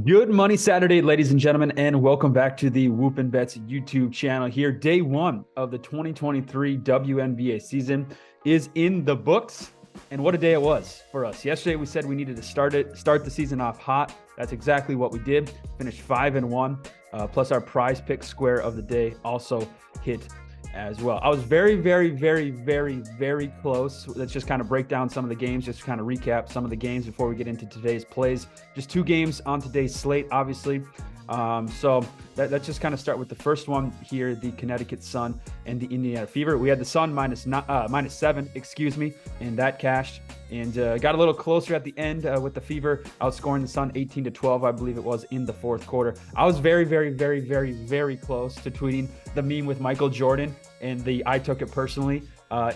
Good Money Saturday, ladies and gentlemen, and welcome back to the Whoopin Bets YouTube channel here. Day one of the 2023 WNBA season is in the books, and what a day it was for us. Yesterday, we said we needed to start the season off hot. That's exactly what we did. Finished 5-1, plus our prize pick square of the day also hit as well. I was very, very, very, very, very close. Let's just kind of break down some of the games, just kind of recap some of the games before we get into today's plays. Just two games on today's slate, obviously. So let's just kind of start with the first one here, the Connecticut Sun and the Indiana Fever. We had the Sun minus 7, and that cashed. And got a little closer at the end with the Fever outscoring the Sun 18-12, I believe it was, in the fourth quarter. I was very, very, very, very, very close to tweeting the meme with Michael Jordan and the I took it personally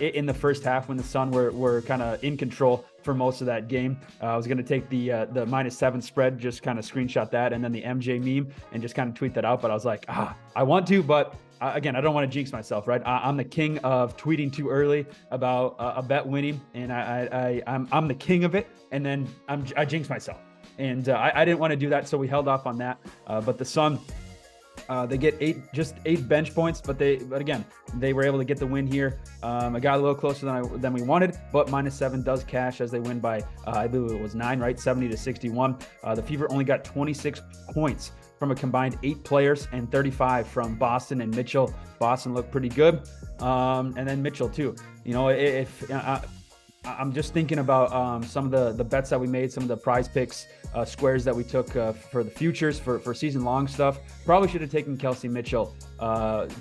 in the first half when the Sun were kind of in control for most of that game. I was going to take the -7 spread, just kind of screenshot that, and then the MJ meme and just kind of tweet that out. But I was like, I want to, but again, I don't want to jinx myself, right? I'm the king of tweeting too early about a bet winning, and I'm the king of it, and then I jinx myself, and I didn't want to do that, so we held off on that. But the Sun, they get eight bench points, but again, they were able to get the win here. I got a little closer than we wanted, but -7 does cash as they win by I believe it was 9, right? 70-61. The Fever only got 26 points from a combined 8 players and 35 from Boston and Mitchell. Boston looked pretty good, and then Mitchell too. You know, I'm just thinking about some of the bets that we made, some of the prize picks, squares that we took for the futures, for season-long stuff. Probably should have taken Kelsey Mitchell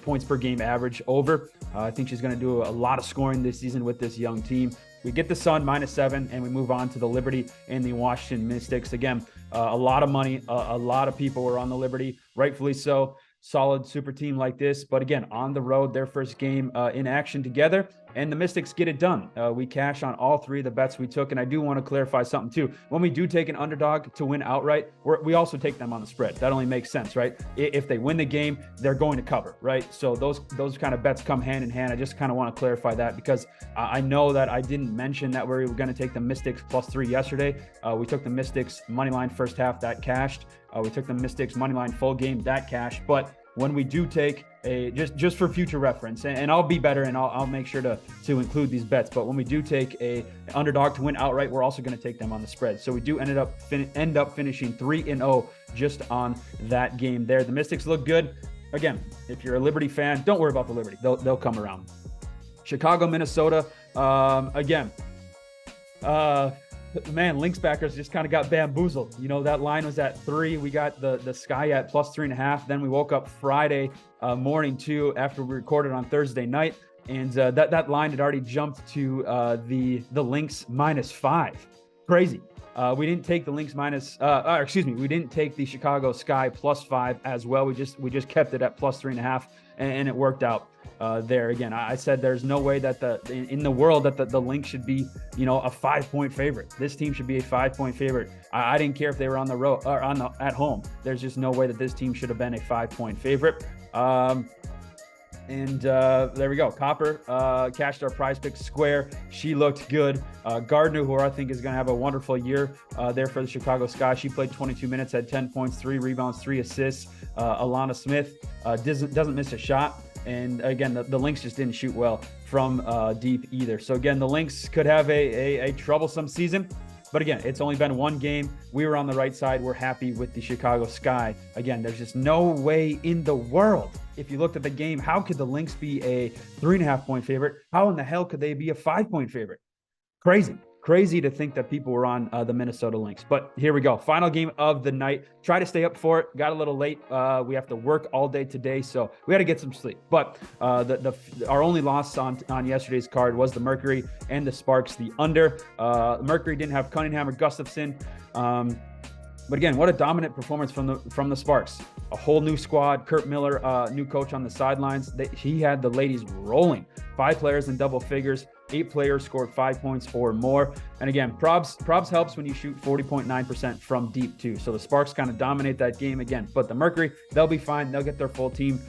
points per game average over. I think she's going to do a lot of scoring this season with this young team. We get the Sun -7, and we move on to the Liberty and the Washington Mystics. Again, a lot of money, a lot of people were on the Liberty, rightfully so. Solid super team like this, but again, on the road, their first game in action together, and the Mystics get it done. We cash on all 3 of the bets we took, and I do want to clarify something too. When we do take an underdog to win outright, we also take them on the spread. That only makes sense, right? If they win the game, they're going to cover, right? So those kind of bets come hand in hand. I just kind of want to clarify that because I know that I didn't mention that we were going to take the Mystics +3 yesterday. We took the Mystics money line first half, that cashed. We took the Mystics money line full game, that cash. But when we do take just for future reference, and I'll be better and I'll make sure to include these bets, but when we do take an underdog to win outright, we're also going to take them on the spread. So we do end up finishing 3-0 just on that game there. The Mystics look good. Again, if you're a Liberty fan, don't worry about the Liberty. They'll come around. Chicago, Minnesota. Man, Lynx backers just kind of got bamboozled. You know, that line was at 3. We got the Sky at +3.5. Then we woke up Friday morning too after we recorded on Thursday night, and that line had already jumped to the Lynx -5. Crazy. We didn't take the Lynx we didn't take the Chicago Sky +5 as well. We just kept it at +3.5, and it worked out. There again, I said there's no way that in the world that the Lynx should be, you know, a 5-point favorite. This team should be a 5-point favorite. I didn't care if they were on the road or at home. There's just no way that this team should have been a 5-point favorite. There we go. Copper cashed our prize pick square. She looked good. Gardner, who I think is going to have a wonderful year there for the Chicago Sky. She played 22 minutes, had 10 points, 3 rebounds, 3 assists. Alana Smith doesn't miss a shot. And again, the Lynx just didn't shoot well from deep either. So again, the Lynx could have a troublesome season. But again, it's only been one game. We were on the right side. We're happy with the Chicago Sky. Again, there's just no way in the world. If you looked at the game, how could the Lynx be a 3.5-point favorite? How in the hell could they be a 5-point favorite? Crazy to think that people were on the Minnesota Lynx. But here we go. Final game of the night. Try to stay up for it. Got a little late. We have to work all day today, so we got to get some sleep. But our only loss on yesterday's card was the Mercury and the Sparks, the under. Mercury didn't have Cunningham or Gustafson. But again, what a dominant performance from the Sparks. A whole new squad. Kurt Miller, new coach on the sidelines. He had the ladies rolling. 5 players in double figures. 8 players scored 5 points or more. And again, probs helps when you shoot 40.9% from deep too. So the Sparks kind of dominate that game again. But the Mercury, they'll be fine. They'll get their full team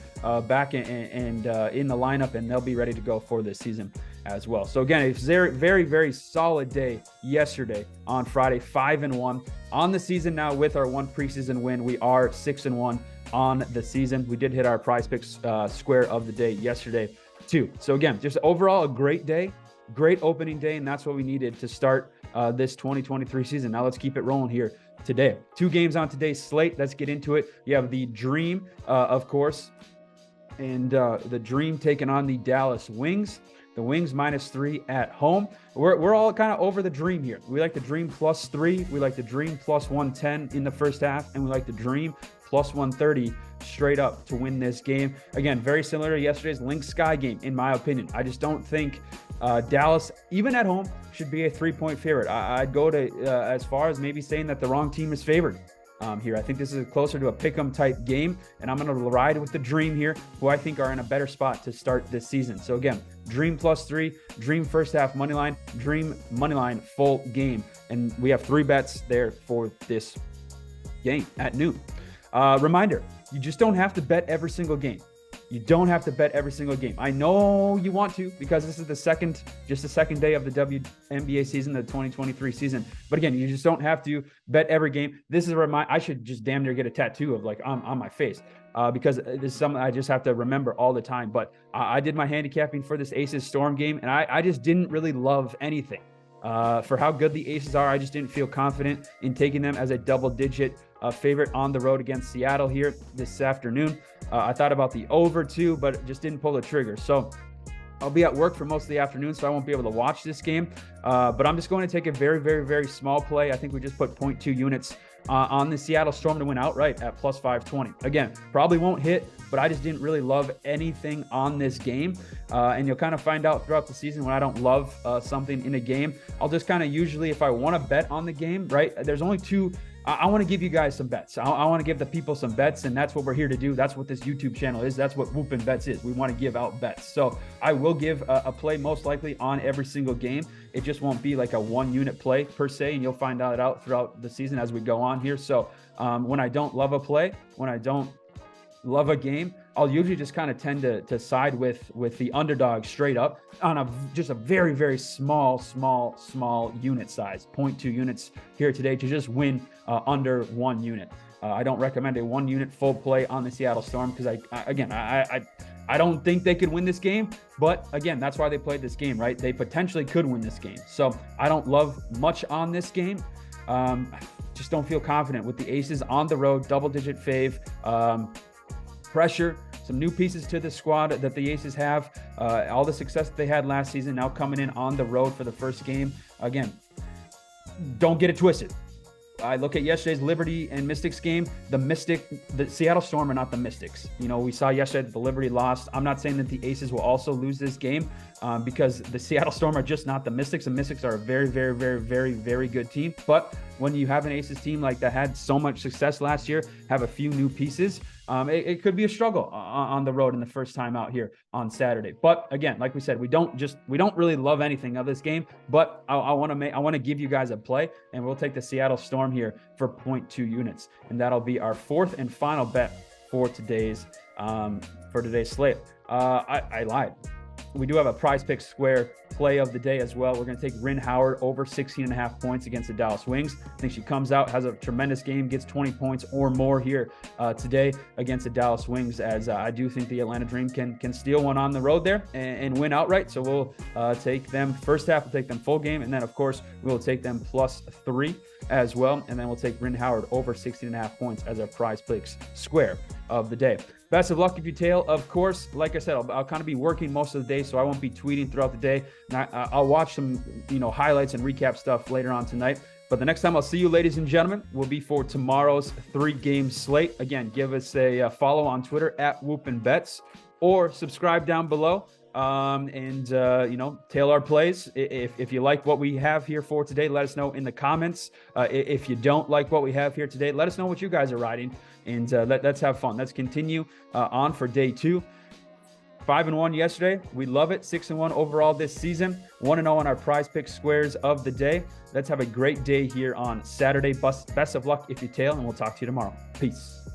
back and in the lineup, and they'll be ready to go for this season as well. So again, a very, very, very solid day yesterday on Friday, 5-1 on the season. Now with our one preseason win, we are 6-1 on the season. We did hit our prize picks square of the day yesterday too. So again, just overall a great day, great opening day. And that's what we needed to start this 2023 season. Now let's keep it rolling here today. 2 games on today's slate. Let's get into it. You have the Dream, of course, and the Dream taking on the Dallas Wings. The Wings -3 at home. We're all kind of over the Dream here. We like the Dream +3. We like the Dream +110 in the first half, and we like the Dream +130 straight up to win this game. Again, very similar to yesterday's Lynx Sky game, in my opinion. I just don't think Dallas, even at home, should be a 3-point favorite. I'd go to as far as maybe saying that the wrong team is favored here. I think this is closer to a pick'em type game, and I'm going to ride with the Dream here, who I think are in a better spot to start this season. So again, Dream +3, Dream first half money line, Dream money line full game, and we have 3 bets there for this game at noon. Reminder, you just don't have to bet every single game. You don't have to bet every single game. I know you want to, because this is the second day of the WNBA season, the 2023 season. But again, you just don't have to bet every game. This is a reminder. I should just damn near get a tattoo of like on my face because this is something I just have to remember all the time. But I did my handicapping for this Aces Storm game, and I just didn't really love anything. For how good the Aces are, I just didn't feel confident in taking them as a double-digit favorite on the road against Seattle here this afternoon. I thought about the over too, but just didn't pull the trigger. So I'll be at work for most of the afternoon, so I won't be able to watch this game. But I'm just going to take a very, very, very small play. I think we just put 0.2 units on the Seattle Storm to win outright at +520. Again, probably won't hit, but I just didn't really love anything on this game. And you'll kind of find out throughout the season when I don't love something in a game. I'll just kind of usually, if I want to bet on the game, right, there's only 2. I want to give you guys some bets. I want to give the people some bets, and that's what we're here to do. That's what this YouTube channel is. That's what Whoopin Bets is. We want to give out bets. So I will give a play most likely on every single game. It just won't be like a 1-unit play per se, and you'll find out throughout the season as we go on here. So when I don't love a play, when I don't love a game, I'll usually just kind of tend to side with the underdog straight up on just a very, very small unit size, 0.2 units here today to just win under 1 unit. I don't recommend a 1-unit full play on the Seattle Storm because I don't think they could win this game. But again, that's why they played this game, right? They potentially could win this game. So I don't love much on this game. Just don't feel confident with the Aces on the road, double-digit fave. Pressure, some new pieces to the squad that the Aces have, all the success that they had last season now coming in on the road for the first game. Again, don't get it twisted. I look at yesterday's Liberty and Mystics game. The Seattle Storm are not the Mystics. You know, we saw yesterday that the Liberty lost. I'm not saying that the Aces will also lose this game because the Seattle Storm are just not the Mystics. The Mystics are a very, very, very, very, very good team. But when you have an Aces team like that had so much success last year, have a few new pieces, it could be a struggle on the road in the first time out here on Saturday. But again, like we said, we don't really love anything of this game, but I want to give you guys a play, and we'll take the Seattle Storm here for 0.2 units, and that'll be our 4th and final bet for today's slate. I lied. We do have a prize pick square play of the day as well. We're going to take Rin Howard over 16.5 points against the Dallas Wings. I think she comes out, has a tremendous game, gets 20 points or more here today against the Dallas Wings, as I do think the Atlanta Dream can steal one on the road there and win outright. So we'll take them first half, we'll take them full game, and then of course we'll take them +3 as well. And then we'll take Rin Howard over 16.5 points as our prize picks square of the day. Best of luck if you tail, of course. Like I said, I'll kind of be working most of the day, so I won't be tweeting throughout the day. And I'll watch some, highlights and recap stuff later on tonight. But the next time I'll see you, ladies and gentlemen, will be for tomorrow's 3-game slate. Again, give us a follow on Twitter at Whoopin Bets, or subscribe down below. Tail our plays. If you like what we have here for today, let us know in the comments. If you don't like what we have here today, let us know what you guys are riding, and let's have fun. Let's continue on for day 2. 5-1 yesterday. We love it. 6-1 overall this season. 1-0 on our prize pick squares of the day. Let's have a great day here on Saturday. Best of luck if you tail, and we'll talk to you tomorrow. Peace.